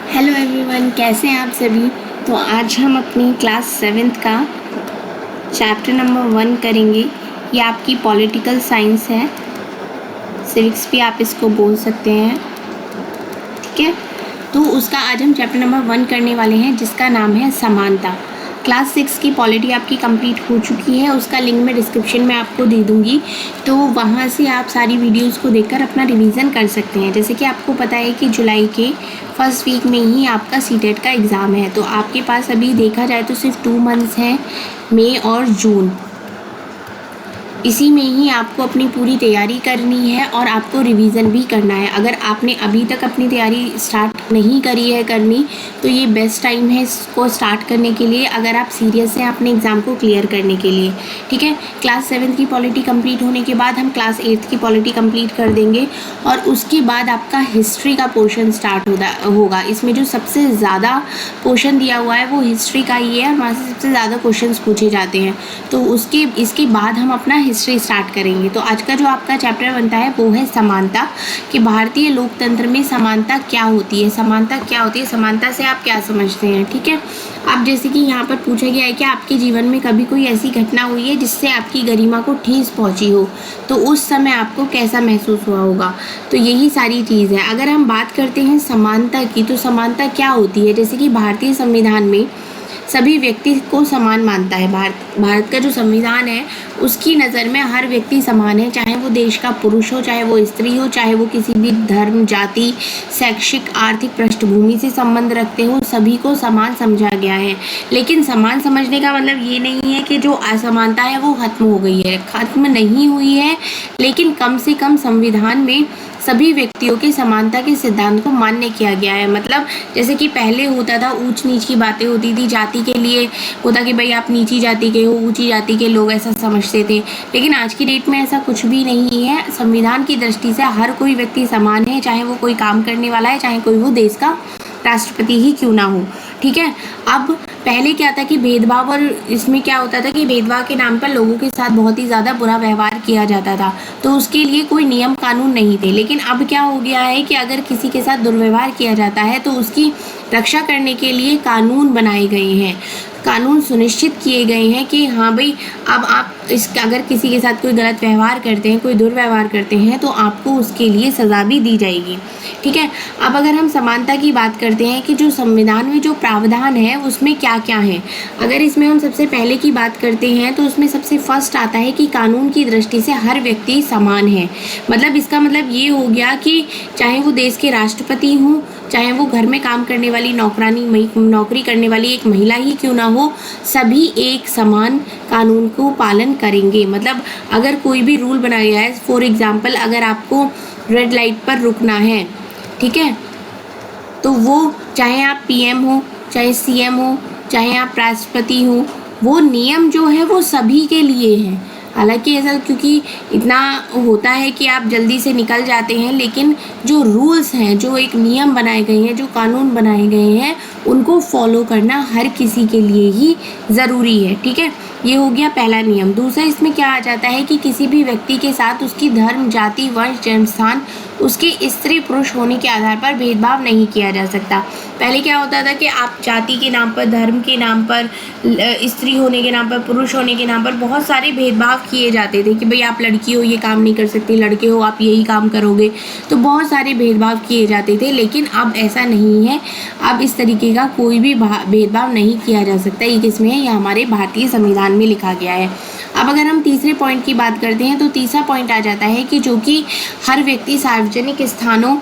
Hello everyone, कैसे हैं आप सभी। तो आज हम अपनी क्लास 7th का चैप्टर नंबर 1 करेंगे। ये आपकी पॉलिटिकल साइंस है, सिविक्स भी आप इसको बोल सकते हैं, ठीक है। तो उसका आज हम चैप्टर नंबर 1 करने वाले हैं, जिसका नाम है समानता। क्लास 6 की पॉलिटी आपकी कंप्लीट हो चुकी है, उसका लिंक मैं डिस्क्रिप्शन में आपको दे दूँगी, तो वहाँ से आप सारी वीडियोस को देखकर अपना रिवीजन कर सकते हैं। जैसे कि आपको पता है कि जुलाई के फर्स्ट वीक में ही आपका सीटेट का एग्ज़ाम है, तो आपके पास अभी देखा जाए तो सिर्फ 2 मंथ्स हैं, मई और जून। इसी में ही आपको अपनी पूरी तैयारी करनी है और आपको रिवीजन भी करना है। अगर आपने अभी तक अपनी तैयारी स्टार्ट नहीं करी है करनी, तो ये बेस्ट टाइम है इसको स्टार्ट करने के लिए, अगर आप सीरियस हैं अपने एग्ज़ाम को क्लियर करने के लिए, ठीक है। क्लास 7 की पॉलिटी कंप्लीट होने के बाद हम क्लास 8 की पॉलिटी कंप्लीट कर देंगे और उसके बाद आपका हिस्ट्री का पोर्शन स्टार्ट होगा। इसमें जो सबसे ज़्यादा पोर्शन दिया हुआ है वो हिस्ट्री का ही है, वहाँ से सबसे ज़्यादा क्वेश्चन पूछे जाते हैं। तो इसके बाद हम अपना हिस्ट्री स्टार्ट करेंगे। तो आज का जो आपका चैप्टर बनता है वो है समानता, कि भारतीय लोकतंत्र में समानता क्या होती है। समानता क्या होती है, समानता से आप क्या समझते हैं, ठीक है। अब जैसे कि यहाँ पर पूछा गया है कि आपके जीवन में कभी कोई ऐसी घटना हुई है जिससे आपकी गरिमा को ठेस पहुँची हो, तो उस समय आपको कैसा महसूस हुआ होगा। तो यही सारी चीज़ है। अगर हम बात करते हैं समानता की, तो समानता क्या होती है। जैसे कि भारतीय संविधान में सभी व्यक्ति को समान मानता है। भारत का जो संविधान है उसकी नज़र में हर व्यक्ति समान है, चाहे वो देश का पुरुष हो, चाहे वो स्त्री हो, चाहे वो किसी भी धर्म, जाति, शैक्षिक, आर्थिक पृष्ठभूमि से संबंध रखते हो, सभी को समान समझा गया है। लेकिन समान समझने का मतलब ये नहीं है कि जो असमानता है वो खत्म हो गई है, खत्म नहीं हुई है, लेकिन कम से कम संविधान में सभी व्यक्तियों के समानता के सिद्धांत को मान्य किया गया है। मतलब जैसे कि पहले होता था, ऊंच नीच की बातें होती थी, जाति के लिए होता कि भाई आप नीची जाति के हो, ऊंची जाति के लोग, ऐसा समझते थे। लेकिन आज की डेट में ऐसा कुछ भी नहीं है। संविधान की दृष्टि से हर कोई व्यक्ति समान है, चाहे वो कोई काम करने वाला है, चाहे कोई वो देश का राष्ट्रपति ही क्यों ना हो, ठीक है। अब पहले क्या था कि भेदभाव, और इसमें क्या होता था कि भेदभाव के नाम पर लोगों के साथ बहुत ही ज़्यादा बुरा व्यवहार किया जाता था, तो उसके लिए कोई नियम कानून नहीं थे। लेकिन अब क्या हो गया है कि अगर किसी के साथ दुर्व्यवहार किया जाता है तो उसकी रक्षा करने के लिए कानून बनाए गए हैं, कानून सुनिश्चित किए गए हैं कि हाँ भाई, अब आप अगर किसी के साथ कोई गलत व्यवहार करते हैं, कोई दुर्व्यवहार करते हैं, तो आपको उसके लिए सज़ा भी दी जाएगी, ठीक है। अब अगर हम समानता की बात करते हैं कि जो संविधान में जो प्रावधान है उसमें क्या क्या है, अगर इसमें हम सबसे पहले की बात करते हैं तो उसमें सबसे फर्स्ट आता है कि कानून की दृष्टि से हर व्यक्ति समान है। मतलब इसका मतलब ये हो गया कि चाहे वो देश के राष्ट्रपति हों, चाहे वो घर में काम करने वाली नौकरी करने वाली एक महिला ही क्यों ना हो, सभी एक समान कानून को पालन करेंगे। मतलब अगर कोई भी रूल बनाया गया है, फॉर एग्जांपल अगर आपको रेड लाइट पर रुकना है, ठीक है, तो वो चाहे आप पीएम हो, चाहे सीएम हो, चाहे आप राष्ट्रपति हो, वो नियम जो है वो सभी के लिए है। हालांकि ऐसा क्योंकि इतना होता है कि आप जल्दी से निकल जाते हैं, लेकिन जो रूल्स हैं, जो एक नियम बनाए गए हैं, जो कानून बनाए गए हैं, उनको फॉलो करना हर किसी के लिए ही ज़रूरी है, ठीक है। ये हो गया पहला नियम। दूसरा इसमें क्या आ जाता है कि किसी भी व्यक्ति के साथ उसकी धर्म, जाति, वंश, जन्मस्थान, उसके स्त्री पुरुष होने के आधार पर भेदभाव नहीं किया जा सकता। पहले क्या होता था कि आप जाति के नाम पर, धर्म के नाम पर, स्त्री होने के नाम पर, पुरुष होने के नाम पर बहुत सारे भेदभाव किए जाते थे कि भाई आप लड़की हो ये काम नहीं कर सकते, लड़के हो आप यही काम करोगे, तो बहुत सारे भेदभाव किए जाते थे। लेकिन अब ऐसा नहीं है, अब इस तरीके का कोई भी भेदभाव नहीं किया जा सकता। ये किसमें है, ये हमारे भारतीय संविधान में लिखा गया है। अब अगर हम तीसरे पॉइंट की बात करते हैं तो तीसरा पॉइंट आ जाता है कि जो कि हर व्यक्ति सार्वजनिक स्थानों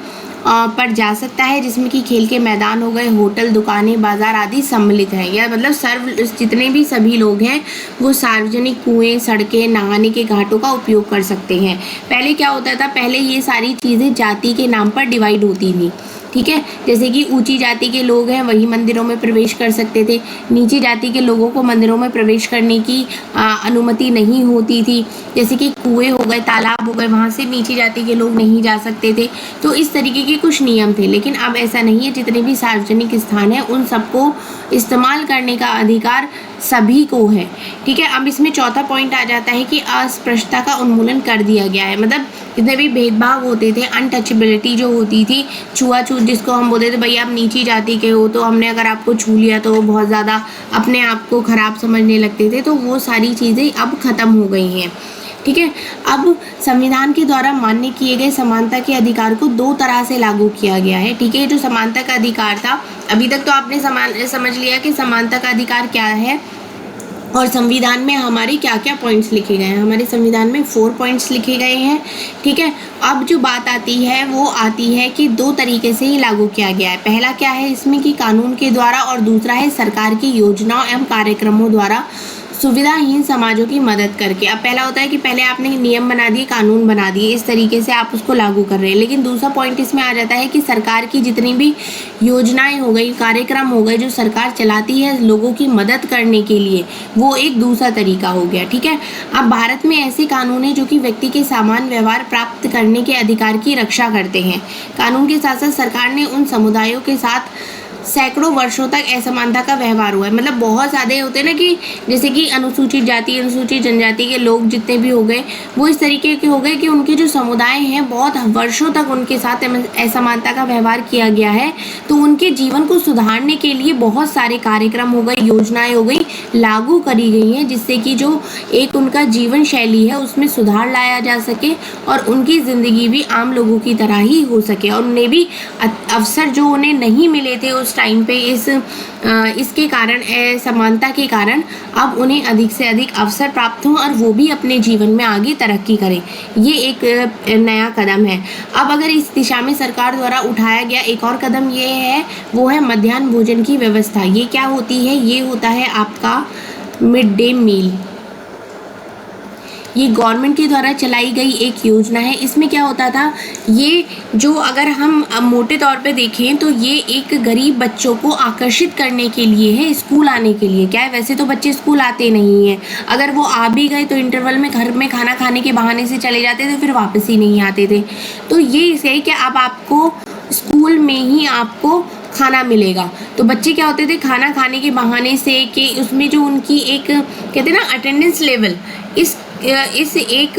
पर जा सकता है, जिसमें कि खेल के मैदान हो गए, होटल, दुकानें, बाजार आदि सम्मिलित हैं। या मतलब जितने भी सभी लोग हैं वो सार्वजनिक कुएं, सड़कें, नहाने के घाटों का उपयोग कर सकते हैं। पहले क्या होता था, पहले ये सारी चीज़ें जाति के नाम पर डिवाइड होती थी, ठीक है। जैसे कि ऊंची जाति के लोग हैं वही मंदिरों में प्रवेश कर सकते थे, नीची जाति के लोगों को मंदिरों में प्रवेश करने की अनुमति नहीं होती थी। जैसे कि कुएं हो गए, तालाब हो गए, वहाँ से नीची जाति के लोग नहीं जा सकते थे। तो इस तरीके के कुछ नियम थे। लेकिन अब ऐसा नहीं है, जितने भी सार्वजनिक स्थान हैं उन सबको इस्तेमाल करने का अधिकार सभी को है। ठीक है, अब इसमें चौथा पॉइंट आ जाता है कि अस्पृश्यता का उन्मूलन कर दिया गया है। मतलब जितने भी भेदभाव होते थे, अनटचेबिलिटी जो होती थी, छुआछूत जिसको हम बोलते थे, भाई आप नीची जाति के हो तो हमने अगर आपको छू लिया तो बहुत ज़्यादा अपने आप को खराब समझने लगते थे, तो वो सारी चीज़ें अब ख़त्म हो गई हैं। ठीक है, अब संविधान के द्वारा मान्य किए गए समानता के अधिकार को दो तरह से लागू किया गया है। ठीक है, जो समानता का अधिकार था, अभी तक तो आपने समझ लिया कि समानता का अधिकार क्या है और संविधान में हमारे क्या क्या पॉइंट्स लिखे गए हैं। हमारे संविधान में 4 पॉइंट्स लिखे गए हैं। ठीक है, अब जो बात आती है वो आती है कि दो तरीके से ही लागू किया गया है। पहला क्या है इसमें कि कानून के द्वारा, और दूसरा है सरकार की योजनाओं एवं कार्यक्रमों द्वारा सुविधाहीन समाजों की मदद करके। अब पहला होता है कि पहले आपने नियम बना दिए, कानून बना दिए, इस तरीके से आप उसको लागू कर रहे हैं। लेकिन दूसरा पॉइंट इसमें आ जाता है कि सरकार की जितनी भी योजनाएं हो गई, कार्यक्रम हो गए, जो सरकार चलाती है लोगों की मदद करने के लिए, वो एक दूसरा तरीका हो गया। ठीक है, अब भारत में ऐसे कानून है जो कि व्यक्ति के समान व्यवहार प्राप्त करने के अधिकार की रक्षा करते हैं। कानून के साथ साथ सरकार ने उन समुदायों के साथ सैकड़ों वर्षों तक असमानता का व्यवहार हुआ है। मतलब बहुत ज़्यादा होते हैं ना कि जैसे कि अनुसूचित जाति, अनुसूचित जनजाति के लोग जितने भी हो गए, वो इस तरीके के हो गए कि उनके जो समुदाय हैं बहुत वर्षों तक उनके साथ असमानता का व्यवहार किया गया है। तो उनके जीवन को सुधारने के लिए बहुत सारे कार्यक्रम हो गए, योजनाएं हो गई, लागू करी गई हैं, जिससे कि जो एक उनका जीवन शैली है उसमें सुधार लाया जा सके और उनकी ज़िंदगी भी आम लोगों की तरह ही हो सके, और उन्हें भी अवसर जो उन्हें नहीं मिले थे उस टाइम पे इसके कारण, समानता के कारण, अब उन्हें अधिक से अधिक अवसर प्राप्त हों और वो भी अपने जीवन में आगे तरक्की करें। ये एक नया कदम है। अब अगर इस दिशा में सरकार द्वारा उठाया गया एक और कदम ये है, वो है मध्याह्न भोजन की व्यवस्था। ये क्या होती है? ये होता है आपका मिड डे मील। ये गवर्नमेंट के द्वारा चलाई गई एक योजना है। इसमें क्या होता था, ये जो अगर हम मोटे तौर पे देखें तो ये एक गरीब बच्चों को आकर्षित करने के लिए है, स्कूल आने के लिए। क्या है, वैसे तो बच्चे स्कूल आते नहीं हैं, अगर वो आ भी गए तो इंटरवल में घर में खाना खाने के बहाने से चले जाते थे, फिर वापस ही नहीं आते थे। तो ये इसे कि अब आपको स्कूल में ही आपको खाना मिलेगा। तो बच्चे क्या होते थे, खाना खाने के बहाने से कि उसमें जो उनकी एक कहते हैं ना अटेंडेंस लेवल, इस एक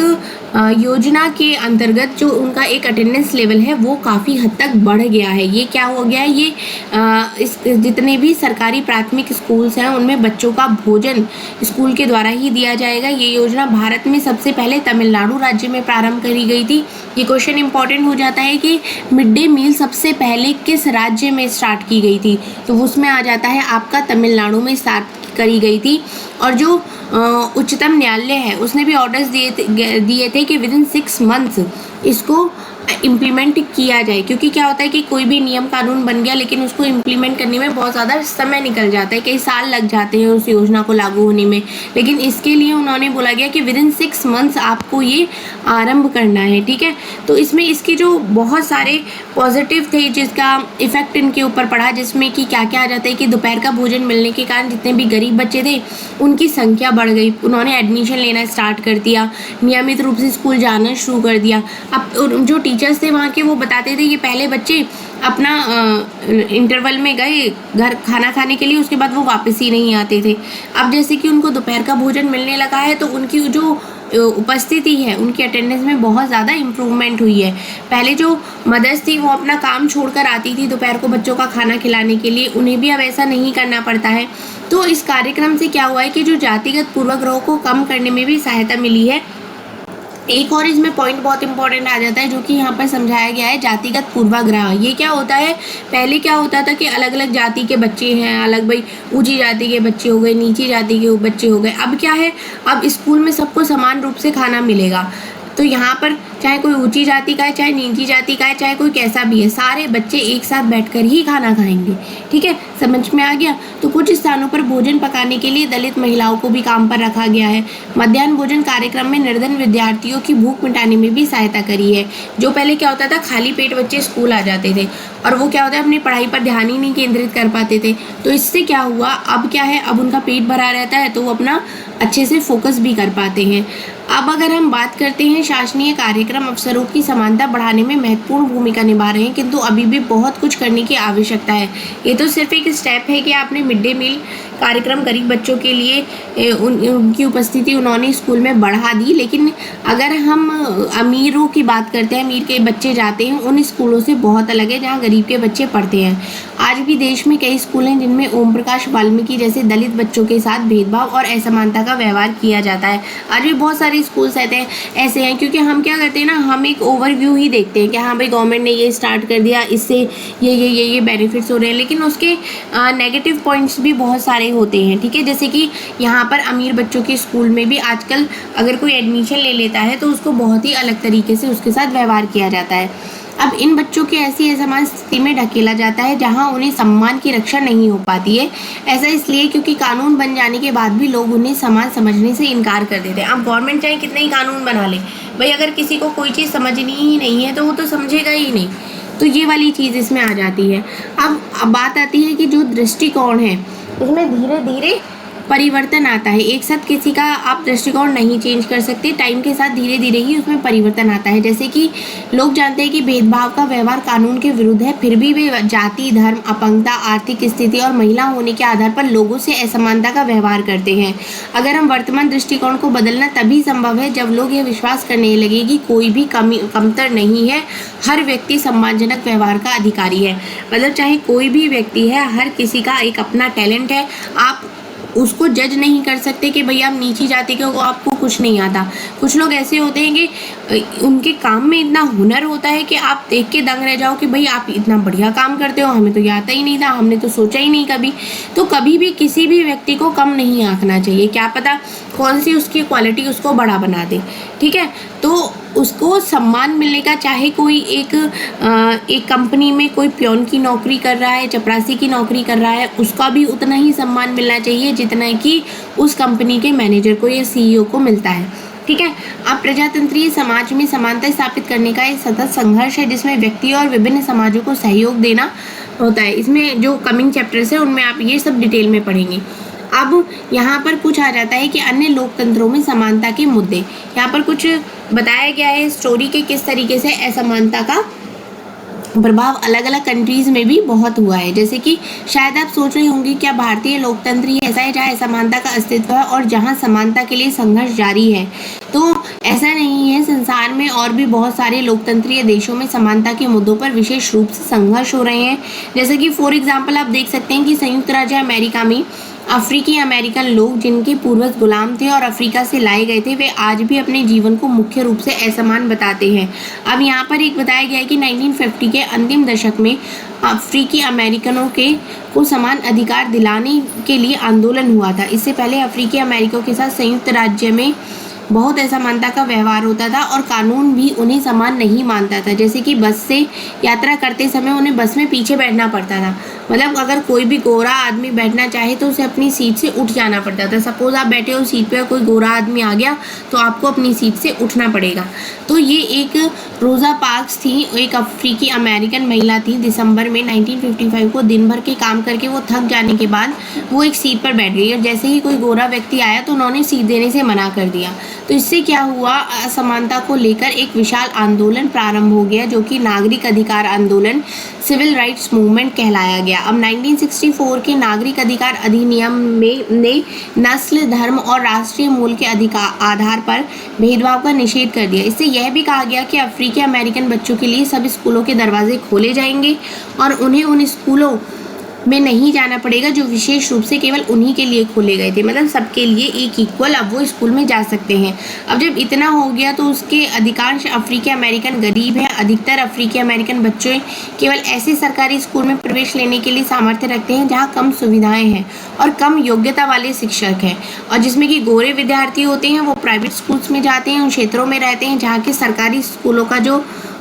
योजना के अंतर्गत जो उनका एक अटेंडेंस लेवल है वो काफ़ी हद तक बढ़ गया है। ये क्या हो गया है, ये इस जितने भी सरकारी प्राथमिक स्कूल्स हैं उनमें बच्चों का भोजन स्कूल के द्वारा ही दिया जाएगा। ये योजना भारत में सबसे पहले तमिलनाडु राज्य में प्रारंभ करी गई थी। ये क्वेश्चन इंपॉर्टेंट हो जाता है कि मिड डे मील सबसे पहले किस राज्य में स्टार्ट की गई थी, तो उसमें आ जाता है आपका तमिलनाडु में स्टार्ट करी गई थी। और जो उच्चतम न्यायालय है उसने भी ऑर्डर्स दिए थे कि विदिन 6 मंथ्स इसको इम्प्लीमेंट किया जाए, क्योंकि क्या होता है कि कोई भी नियम कानून बन गया लेकिन उसको इम्प्लीमेंट करने में बहुत ज़्यादा समय निकल जाता है, कई साल लग जाते हैं उस योजना को लागू होने में। लेकिन इसके लिए उन्होंने बोला गया कि विदिन 6 मंथ्स आपको ये आरंभ करना है। ठीक है, तो इसमें इसके जो बहुत सारे पॉजिटिव थे जिसका इफेक्ट इनके ऊपर पड़ा, जिसमें कि क्या क्या आ जाता है कि दोपहर का भोजन मिलने के कारण जितने भी गरीब बच्चे थे उनकी संख्या बढ़ गई, उन्होंने एडमिशन लेना स्टार्ट कर दिया, नियमित रूप से स्कूल जाना शुरू कर दिया। अब जो टीचर्स थे वहाँ के वो बताते थे कि पहले बच्चे अपना इंटरवल में गए घर खाना खाने के लिए, उसके बाद वो वापस ही नहीं आते थे। अब जैसे कि उनको दोपहर का भोजन मिलने लगा है तो उनकी जो उपस्थिति है, उनकी अटेंडेंस में बहुत ज़्यादा इम्प्रूवमेंट हुई है। पहले जो मदर्स थी वो अपना काम छोड़कर आती थी दोपहर को बच्चों का खाना खिलाने के लिए, उन्हें भी अब ऐसा नहीं करना पड़ता है। तो इस कार्यक्रम से क्या हुआ है कि जो जातिगत पूर्वाग्रहों को कम करने में भी सहायता मिली है। एक और इसमें पॉइंट बहुत इंपॉर्टेंट आ जाता है जो कि यहाँ पर समझाया गया है, जातिगत पूर्वाग्रह। ये क्या होता है, पहले क्या होता था कि अलग अलग जाति के बच्चे हैं, अलग भाई ऊंची जाति के बच्चे हो गए, नीची जाति के बच्चे हो गए। अब क्या है, अब स्कूल में सबको समान रूप से खाना मिलेगा। तो यहाँ पर चाहे कोई ऊंची जाति का है, चाहे नीची जाति का है, चाहे कोई कैसा भी है, सारे बच्चे एक साथ बैठकर ही खाना खाएंगे। ठीक है, समझ में आ गया। तो कुछ स्थानों पर भोजन पकाने के लिए दलित महिलाओं को भी काम पर रखा गया है। मध्याह्न भोजन कार्यक्रम में निर्धन विद्यार्थियों की भूख मिटाने में भी सहायता करी है। जो पहले क्या होता था, खाली पेट बच्चे स्कूल आ जाते थे और वो क्या होता है अपनी पढ़ाई पर ध्यान ही नहीं केंद्रित कर पाते थे। तो इससे क्या हुआ, अब क्या है, अब उनका पेट भरा रहता है तो वो अपना अच्छे से फोकस भी कर पाते हैं। अब अगर हम बात करते हैं, शासनीय कार्यक्रम अवसरों की समानता बढ़ाने में महत्वपूर्ण भूमिका निभा रहे हैं, किंतु अभी भी बहुत कुछ करने की आवश्यकता है। ये तो सिर्फ एक स्टेप है कि आपने मिड डे मील कार्यक्रम गरीब बच्चों के लिए उनकी उपस्थिति उन्होंने स्कूल में बढ़ा दी, लेकिन अगर हम अमीरों की बात करते हैं, अमीर के बच्चे जाते हैं उन स्कूलों से बहुत अलग है जहाँ गरीब के बच्चे पढ़ते हैं। आज भी देश में कई स्कूल हैं जिनमें ओम प्रकाश वाल्मीकि जैसे दलित बच्चों के साथ भेदभाव और असमानता का व्यवहार किया जाता है। आज भी बहुत सारे स्कूल्स ऐसे हैं, क्योंकि हम क्या करते हैं ना, हम एक ओवरव्यू ही देखते हैं कि हाँ भाई गवर्नमेंट ने ये स्टार्ट कर दिया, इससे ये बेनिफिट्स हो रहे हैं, लेकिन उसके नेगेटिव पॉइंट्स भी बहुत सारे होते हैं। ठीक है, जैसे कि यहाँ पर अमीर बच्चों के स्कूल में भी आजकल अगर कोई एडमिशन ले लेता है तो उसको बहुत ही अलग तरीके से उसके साथ व्यवहार किया जाता है। अब इन बच्चों की ऐसी असमान स्थिति में ढकेला जाता है जहां उन्हें सम्मान की रक्षा नहीं हो पाती है। ऐसा इसलिए क्योंकि कानून बन जाने के बाद भी लोग उन्हें समान समझने से इनकार कर देते हैं। अब गवर्नमेंट चाहे कितने ही कानून बना ले, भाई अगर किसी को कोई चीज़ समझनी ही नहीं है तो वो तो समझेगा ही नहीं, तो ये वाली चीज़ इसमें आ जाती है। अब बात आती है कि जो दृष्टिकोण है उसमें धीरे धीरे परिवर्तन आता है। एक साथ किसी का आप दृष्टिकोण नहीं चेंज कर सकते, टाइम के साथ धीरे धीरे ही उसमें परिवर्तन आता है। जैसे कि लोग जानते हैं कि भेदभाव का व्यवहार कानून के विरुद्ध है, फिर भी वे जाति, धर्म, अपंगता, आर्थिक स्थिति और महिला होने के आधार पर लोगों से असमानता का व्यवहार करते हैं। अगर हम वर्तमान दृष्टिकोण को बदलना तभी संभव है जब लोग यह विश्वास करने लगे कि कोई भी कमतर नहीं है, हर व्यक्ति सम्मानजनक व्यवहार का अधिकारी है। मतलब चाहे कोई भी व्यक्ति है, हर किसी का एक अपना टैलेंट है, आप उसको जज नहीं कर सकते कि भैया आप नीची जाति के हो, आपको कुछ नहीं आता। कुछ लोग ऐसे होते हैं कि उनके काम में इतना हुनर होता है कि आप देख के दंग रह जाओ कि भाई आप इतना बढ़िया काम करते हो, हमें तो ये आता ही नहीं था, हमने तो सोचा ही नहीं कभी। तो कभी भी किसी भी व्यक्ति को कम नहीं आंकना चाहिए, क्या पता कौन सी उसकी क्वालिटी उसको बड़ा बना दे। ठीक है, तो उसको सम्मान मिलने का, चाहे कोई एक कंपनी में कोई प्योन की नौकरी कर रहा है, चपरासी की नौकरी कर रहा है, उसका भी उतना ही सम्मान मिलना चाहिए जितना कि उस कंपनी के मैनेजर को या सीईओ को मिलता है। ठीक है, अब प्रजातंत्रीय समाज में समानता स्थापित करने का एक सतत संघर्ष है जिसमें व्यक्ति और विभिन्न समाजों को सहयोग देना होता है। इसमें जो कमिंग चैप्टर्स है उनमें आप ये सब डिटेल में पढ़ेंगे। अब यहाँ पर कुछ आ जाता है कि अन्य लोकतंत्रों में समानता के मुद्दे, यहाँ पर कुछ बताया गया है स्टोरी के किस तरीके से असमानता का प्रभाव अलग अलग कंट्रीज़ में भी बहुत हुआ है। जैसे कि शायद आप सोच रहे होंगे क्या भारतीय लोकतंत्र ही ऐसा है जहाँ असमानता का अस्तित्व है और जहाँ समानता के लिए संघर्ष जारी है? तो ऐसा नहीं है, संसार में और भी बहुत सारे लोकतंत्रीय देशों में समानता के मुद्दों पर विशेष रूप से संघर्ष हो रहे हैं। जैसे कि फॉर एग्जाम्पल आप देख सकते हैं कि संयुक्त राज्य अमेरिका में अफ्रीकी अमेरिकन लोग जिनके पूर्वज गुलाम थे और अफ्रीका से लाए गए थे, वे आज भी अपने जीवन को मुख्य रूप से असमान बताते हैं। अब यहाँ पर एक बताया गया है कि 1950 के अंतिम दशक में अफ्रीकी अमेरिकनों को समान अधिकार दिलाने के लिए आंदोलन हुआ था। इससे पहले अफ्रीकी अमेरिकनों के साथ संयुक्त राज्य में बहुत असमानता का व्यवहार होता था और कानून भी उन्हें समान नहीं मानता था। जैसे कि बस से यात्रा करते समय उन्हें बस में पीछे बैठना पड़ता था। मतलब अगर कोई भी गोरा आदमी बैठना चाहे तो उसे अपनी सीट से उठ जाना पड़ता था। सपोज आप बैठे हो सीट पे और कोई गोरा आदमी आ गया तो आपको अपनी सीट से उठना पड़ेगा। तो ये एक रोज़ा पार्क्स थी, एक अफ्रीकी अमेरिकन महिला थी। दिसंबर में 1955 को दिन भर के काम करके वो थक जाने के बाद वो एक सीट पर बैठ गई और जैसे ही कोई गोरा व्यक्ति आया तो उन्होंने सीट देने से मना कर दिया। तो इससे क्या हुआ, असमानता को लेकर एक विशाल आंदोलन प्रारंभ हो गया जो कि नागरिक अधिकार आंदोलन, सिविल राइट्स मूवमेंट कहलाया गया। अब 1964 के नागरिक अधिकार अधिनियम ने नस्ल, धर्म और राष्ट्रीय मूल के आधार पर भेदभाव का निषेध कर दिया। इससे यह भी कहा गया कि अफ्रीकी अमेरिकन बच्चों के लिए सब स्कूलों के दरवाजे खोले जाएंगे और उन्हें उन स्कूलों में नहीं जाना पड़ेगा जो विशेष रूप से केवल उन्हीं के लिए खोले गए थे। मतलब सबके लिए एक इक्वल अब वो स्कूल में जा सकते हैं। अब जब इतना हो गया तो उसके अधिकांश अफ्रीकी अमेरिकन गरीब हैं। अधिकतर अफ्रीकी अमेरिकन बच्चे केवल ऐसे सरकारी स्कूल में प्रवेश लेने के लिए सामर्थ्य रखते हैं जहाँ कम सुविधाएं हैं और कम योग्यता वाले शिक्षक हैं, और जिसमें कि गोरे विद्यार्थी होते हैं वो प्राइवेट स्कूल्स में जाते हैं, उन क्षेत्रों में रहते हैं जहाँ के सरकारी स्कूलों का जो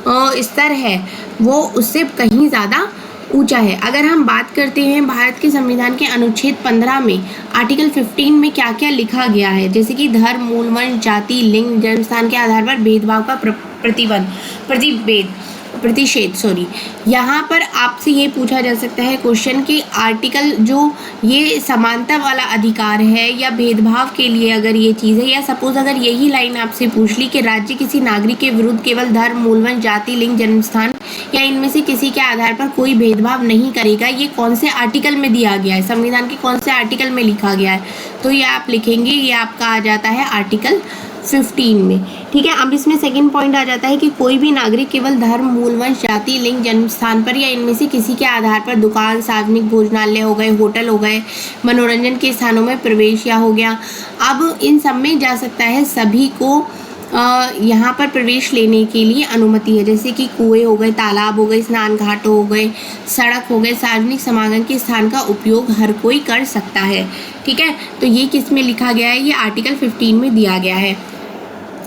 स्तर है वो उससे कहीं ज़्यादा ऊंचा है। अगर हम बात करते हैं भारत के संविधान के अनुच्छेद 15 में आर्टिकल 15 में क्या क्या लिखा गया है, जैसे कि धर्म, मूल, वंश, जाति, लिंग, जन्मस्थान के आधार पर भेदभाव का प्रतिषेध सॉरी, यहाँ पर आपसे ये पूछा जा सकता है क्वेश्चन कि आर्टिकल जो ये समानता वाला अधिकार है या भेदभाव के लिए अगर ये चीज़ है, या सपोज अगर यही लाइन आपसे पूछ ली कि राज्य किसी नागरिक के विरुद्ध केवल धर्म, मूलवंश, जाति, लिंग, जन्मस्थान या इनमें से किसी के आधार पर कोई भेदभाव नहीं करेगा, ये कौन से आर्टिकल में दिया गया है, संविधान के कौन से आर्टिकल में लिखा गया है, तो ये आप लिखेंगे, ये आपका आ जाता है आर्टिकल 15 में। ठीक है, अब इसमें सेकंड पॉइंट आ जाता है कि कोई भी नागरिक केवल धर्म, मूलवंश, जाति, लिंग, जन्म स्थान पर या इनमें से किसी के आधार पर दुकान, सार्वजनिक भोजनालय हो गए, होटल हो गए, मनोरंजन के स्थानों में प्रवेश या हो गया, अब इन सब में जा सकता है, सभी को यहाँ पर प्रवेश लेने के लिए अनुमति है, जैसे कि कुएं हो गए, तालाब हो गए, स्नान घाट हो गए, सड़क हो गए, सार्वजनिक समागम के स्थान का उपयोग हर कोई कर सकता है। ठीक है, तो ये किस में लिखा गया है, ये आर्टिकल 15 में दिया गया है।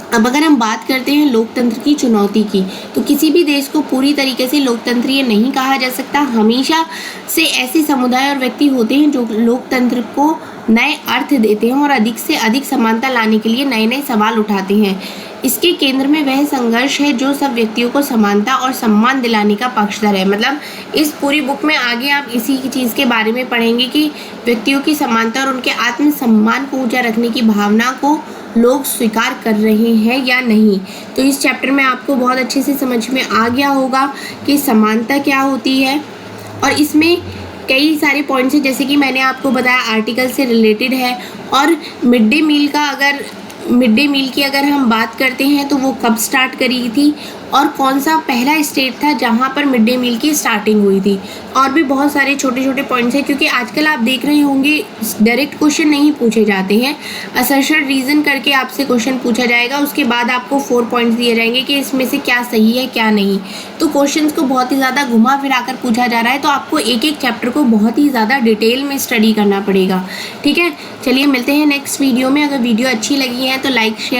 अब अगर हम बात करते हैं लोकतंत्र की चुनौती की, तो किसी भी देश को पूरी तरीके से लोकतंत्रीय नहीं कहा जा सकता। हमेशा से ऐसे समुदाय और व्यक्ति होते हैं जो लोकतंत्र को नए अर्थ देते हैं और अधिक से अधिक समानता लाने के लिए नए नए सवाल उठाते हैं। इसके केंद्र में वह संघर्ष है जो सब व्यक्तियों को समानता और सम्मान दिलाने का पक्षधर है। मतलब इस पूरी बुक में आगे आप इसी चीज़ के बारे में पढ़ेंगे कि व्यक्तियों की समानता और उनके आत्मसम्मान को ऊंचा रखने की भावना को लोग स्वीकार कर रहे हैं या नहीं। तो इस चैप्टर में आपको बहुत अच्छे से समझ में आ गया होगा कि समानता क्या होती है, और इसमें कई सारे पॉइंट्स हैं, जैसे कि मैंने आपको बताया आर्टिकल से रिलेटेड है। और मिड डे मील की अगर हम बात करते हैं तो वो कब स्टार्ट करी थी और कौन सा पहला स्टेट था जहाँ पर मिड डे मील की स्टार्टिंग हुई थी, और भी बहुत सारे छोटे छोटे पॉइंट्स हैं। क्योंकि आजकल आप देख रहे होंगे डायरेक्ट क्वेश्चन नहीं पूछे जाते हैं, असर्शन रीज़न करके आपसे क्वेश्चन पूछा जाएगा, उसके बाद आपको 4 पॉइंट्स दिए जाएंगे कि इसमें से क्या सही है क्या नहीं। तो क्वेश्चंस को बहुत ही ज़्यादा घुमा फिरा कर पूछा जा रहा है, तो आपको एक एक चैप्टर को बहुत ही ज़्यादा डिटेल में स्टडी करना पड़ेगा। ठीक है, चलिए मिलते हैं नेक्स्ट वीडियो में। अगर वीडियो अच्छी लगी है तो लाइक शेयर